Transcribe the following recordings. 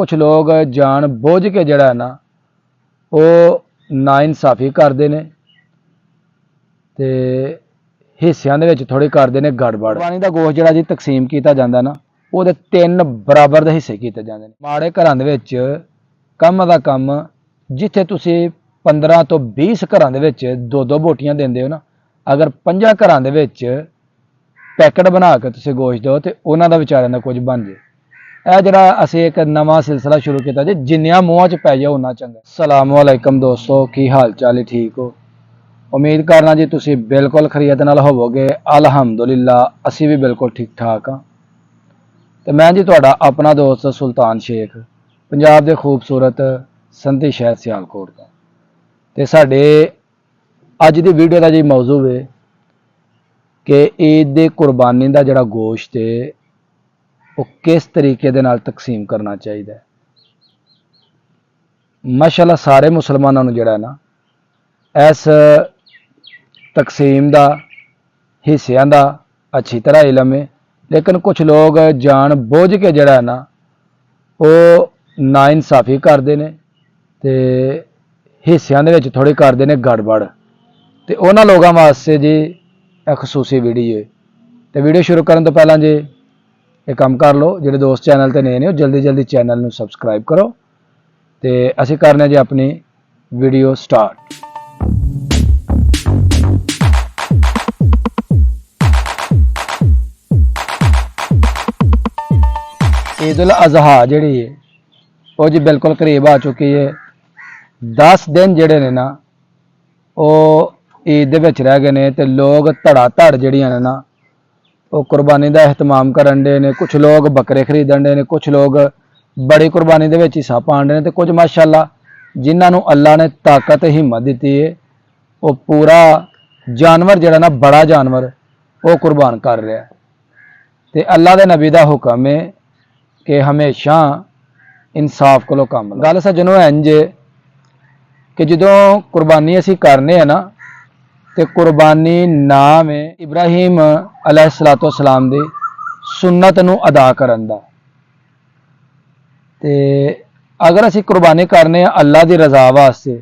कुछ लोग जान बुझ के जड़ा ना वो नाइंसाफी करते हैं ते हिस्सियां दे विच थोड़ी करते हैं गड़बड़। कुर्बानी का गोश्त जिहड़ा जी तकसीम किया जाता ना वो 3 बराबर दे हिस्से किए जाते हैं। माड़े घरां दे विच कम दा कम जिथे तुसी 15 तो 20 घरां दे विच 2-2 बोटियां देंदे हो ना, अगर 5 घरां दे विच पैकेट बना के तुसी गोश्त दो तो उन्हां दा विचारिਆਂ दा कुछ बन जाए। यह जरा असी एक नवा सिलसिला शुरू किया जी, जिन्नियां मूँह च पै जाए उन्ना चंगा। अस्सलाम वालेकुम दोस्तों, की हाल चाल है? ठीक हो? उम्मीद करना जी तुसी बिल्कुल खैरियत नाल होवोगे। अल्हम्दुलिल्लाह असी भी बिल्कुल ठीक ठाक हाँ। तो मैं जी तुहाडा अपना दोस्त सुल्तान शेख, पंजाब के खूबसूरत संधी शहर सियालकोट का। तो साडे अज की वीडियो का जी मौजू है कि ईद की कुर्बानी का जिहड़ा गोश्त है वो किस तरीके दे नाल तकसीम करना चाहिए। माशाअल्लाह सारे मुसलमानों नूं जिहड़ा ना इस तकसीम का हिस्सियां का अच्छी तरह इलम है, लेकिन कुछ लोग जान बुझ के जिहड़ा ना वो नाइंसाफी करते हैं ते हिस्सियां दे विच थोड़ी करते हैं गड़बड़। तो उन्हां लोगों वास्ते जी एक खसूसी वीडियो है। तो वीडियो शुरू करने तो पहला जी एक काम कर लो, जो दोस्त चैनल पर नए ने जल्दी जल्दी चैनल में सबसक्राइब करो। तो असी करने जी अपनी वीडियो स्टार्ट। ईद उल अज़हा जी है वो जी बिल्कुल करीब आ चुकी है। 10 दिन जोड़े ने ना वो ईद दे विच रह गए ने, तो लोग धड़ा जड़ियां ने ना वो कुर्बानी का एहतमाम करन दे ने। कुछ लोग बकरे खरीदन दे ने, कुछ लोग बड़ी कुर्बानी के हिस्सा पाण दे ने, तो कुछ माशाअल्लाह जिन्होंने अल्लाह ने ताकत हिम्मत दी है वो पूरा जानवर जिहड़ा ना बड़ा जानवर वो कुर्बान कर रहा है। तो अल्लाह के नबी का हुक्म है कि हमेशा इंसाफ को काम लो। गल सज्जनों इंज कि जो कुर्बानी असी करने हैं ना, तो कुर्बानी नाम है इब्राहिम अलैहिस्सलाम दी सुन्नत नूं अदा करन दा। ते अगर असी कुर्बानी करने अल्लाह की रजा वास्ते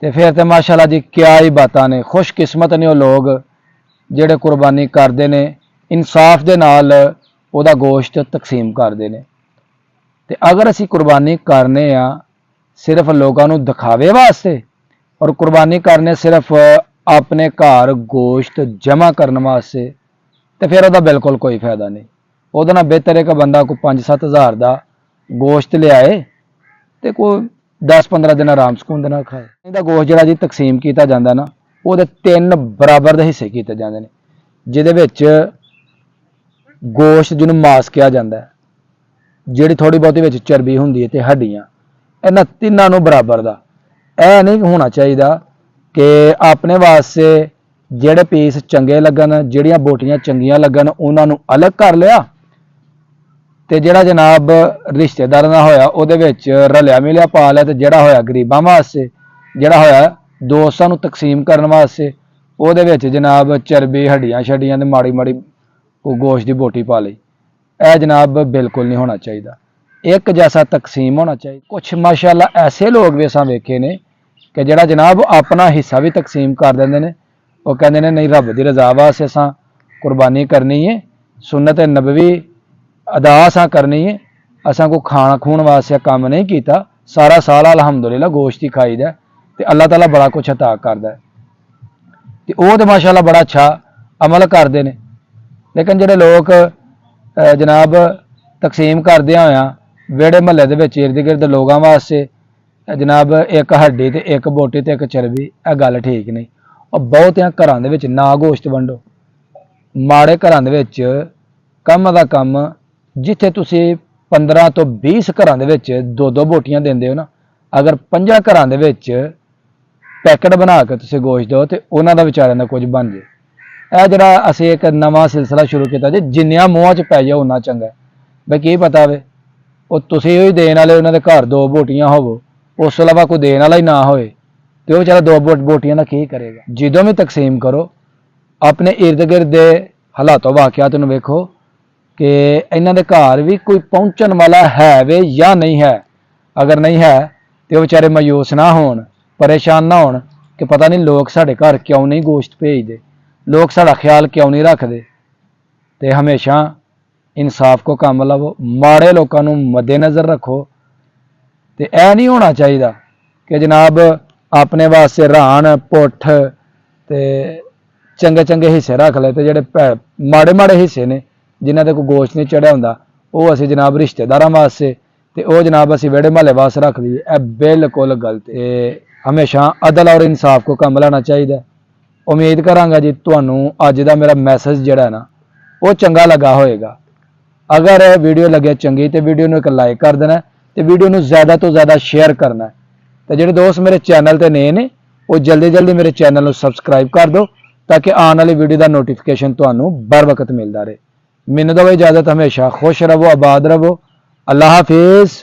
तो फिर तो माशाअल्लाह जी क्या ही बातां ने। खुशकिस्मत ने वो लोग जिहड़े कुर्बानी करते हैं, इंसाफ दे नाल उहदा गोश्त तकसीम करते हैं। तो अगर असी कुर्बानी करने सिर्फ लोगों को दिखावे वास्ते और कुर्बानी करने सिर्फ अपने घर गोश्त जमा करने वास्ते, तो फिर वह बिल्कुल कोई फायदा नहीं। वो बेहतर है कि बंदा कोई 5-7 हज़ार का गोश्त लियाए तो कोई 10-15 दिन आराम सुकून दे नाल खाए। इहदा गोश्त जिहड़ा जी तकसीम किया जाता ना वो 3 बराबर दे हिस्से किए जाते हैं, जिहदे विच गोश्त जिन्होंने मांस कहा जाता है, जिहड़ी थोड़ी बहुती विच चर्बी हुंदी है, तो हड्डियां, इन्हां तीनों नूं बराबर दा। यह नहीं होना चाहिए कि अपने वास्ते जिहड़े पीस चंगे लगन, जिहड़ियां बोटियां चंगियां लगन उन्होंने अलग कर लिया, तो जिहड़ा जनाब रिश्तेदार ना होया उहदे विच रलिया मिलिया पा लिया, तो जिहड़ा होया गरीबां वास्ते, जिहड़ा होया दोस्तां नूं तकसीम करने वास्ते उहदे विच जनाब चर्बी हड्डियां छड्डियां ते माड़ी माड़ी गोश्त की बोटी पा ली। यह जनाब बिल्कुल नहीं होना चाहिए। एक जैसा तकसीम होना चाहिए। कुछ माशाअल्लाह ऐसे लोग भी असां वेखे ने कि जिहड़ा जनाब अपना हिस्सा भी तकसीम कर देंदे ने। वो कहंदे ने नहीं रब की रजा वास्ते असां कुर्बानी करनी है, सुन्नत नबवी अदा असां करनी है, असां को खाण खूण वास्ते काम नहीं किया, सारा साल अलहमदुलिल्लाह गोश्त ही खाईदा तो अल्लाह ताला बड़ा कुछ अता करदा है। तो वो तो माशाअल्लाह बड़ा अच्छा अमल करते हैं। लेकिन जिहड़े लोग जनाब तकसीम करदे होया वेड़े महल्ले दे विच इर्द गिर्द लोगों वास्ते जनाब एक हड्डी ते एक बोटी ते एक चर्बी, यह गल ठीक नहीं। और बहुतियां घरां दे विच ना गोश्त वंडो। माड़े घरां दे विच कम दा कम जिथे तुसी 15 तो 20 घरां दे विच 2-2 बोटियां देंदे हो ना, अगर 5 घरां दे विच पैकेट बना के तुसी गोश्त दो तो उन्हां दा विचारिਆਂ दा कुछ बन जाए। यह जरा असी एक नवा सिलसिला शुरू किया जी, जिन्नियां मूँह च पै जाए उन्ना चंगा। बई की पता वे वो तुसी ही देने वाले उन्होंने घर 2 बोटियां होवो, उस तो इलावा कोई देने वाला ही ना होए तो बेचारा 2 बोटियां का की करेगा। जदों भी तकसीम करो अपने इर्द गिर्द के हालातों वाकियात नूं वेखो ਕਿ ਇਹਨਾਂ ਦੇ ਘਰ ਵੀ ਕੋਈ ਪਹੁੰਚਣ ਵਾਲਾ ਹੈ ਵੇ ਜਾਂ ਨਹੀਂ ਹੈ। ਅਗਰ ਨਹੀਂ ਹੈ ਤੇ ਉਹ ਵਿਚਾਰੇ ਮਾਯੂਸ ਨਾ ਹੋਣ, ਪਰੇਸ਼ਾਨ ਨਾ ਹੋਣ ਕਿ ਪਤਾ ਨਹੀਂ ਲੋਕ ਸਾਡੇ ਘਰ ਕਿਉਂ ਨਹੀਂ ਗੋਸ਼ਤ ਭੇਜਦੇ, ਲੋਕ ਸਾਡਾ ਖਿਆਲ ਕਿਉਂ ਨਹੀਂ ਰੱਖਦੇ। ਤੇ ਹਮੇਸ਼ਾ ਇਨਸਾਫ ਕੋ ਕੰਮ ਲਵੋ, ਮਾੜੇ ਲੋਕਾਂ ਨੂੰ ਮੱਦੇਨਜ਼ਰ ਰੱਖੋ। ਤੇ ਇਹ ਨਹੀਂ ਹੋਣਾ ਚਾਹੀਦਾ ਕਿ ਜਨਾਬ ਆਪਣੇ ਵਾਸਤੇ ਰਾਣ ਪੁੱਠ ਤੇ ਚੰਗੇ ਚੰਗੇ ਹਿੱਸੇ ਰੱਖ ਲਏ ਤੇ ਜਿਹੜੇ ਮਾੜੇ ਮਾੜੇ ਹਿੱਸੇ ਨੇ ਜਿਨ੍ਹਾਂ ਤੇ ਕੋਈ ਗੋਸ਼ਤ ਨਹੀਂ ਚੜਿਆ ਹੁੰਦਾ ਉਹ ਅਸੀਂ ਜਨਾਬ ਰਿਸ਼ਤੇਦਾਰਾਂ ਵਾਸਤੇ ਤੇ ਉਹ ਜਨਾਬ ਅਸੀਂ ਵਿਹੜੇ ਮਹੱਲੇ ਵਾਸਤੇ ਰੱਖ ਲਈਏ। ਇਹ ਬਿਲਕੁਲ ਗਲਤ ਹੈ। ਹਮੇਸ਼ਾ ਅਦਲ ਔਰ ਇਨਸਾਫ ਕੋ ਕੰਮ ਲੈਣਾ ਚਾਹੀਦਾ। ਉਮੀਦ ਕਰਾਂਗਾ ਜੀ ਤੁਹਾਨੂੰ ਅੱਜ ਦਾ ਮੇਰਾ ਮੈਸੇਜ ਜਿਹੜਾ ਨਾ ਉਹ ਚੰਗਾ ਲੱਗਾ ਹੋਏਗਾ। ਅਗਰ ਵੀਡੀਓ ਲੱਗਿਆ ਚੰਗੀ ਤੇ ਵੀਡੀਓ ਨੂੰ ਇੱਕ ਲਾਈਕ ਕਰ ਦੇਣਾ ਤੇ ਵੀਡੀਓ ਨੂੰ ਜ਼ਿਆਦਾ ਤੋਂ ਜ਼ਿਆਦਾ ਸ਼ੇਅਰ ਕਰਨਾ ਤੇ ਜਿਹੜੇ ਦੋਸਤ ਮੇਰੇ ਚੈਨਲ ਤੇ ਨਏ ਨੇ ਉਹ ਜਲਦੀ ਜਲਦੀ ਮੇਰੇ ਚੈਨਲ ਨੂੰ ਸਬਸਕ੍ਰਾਈਬ ਕਰ ਦਿਓ ਤਾਂ ਕਿ ਆਉਣ ਵਾਲੀ ਵੀਡੀਓ ਦਾ ਨੋਟੀਫਿਕੇਸ਼ਨ ਤੁਹਾਨੂੰ बर वक्त मिलता रहे। ਮੈਨੂੰ ਦਿਓ इजाजत, हमेशा खुश रहो, आबाद रहो। अल्लाह हाफिज।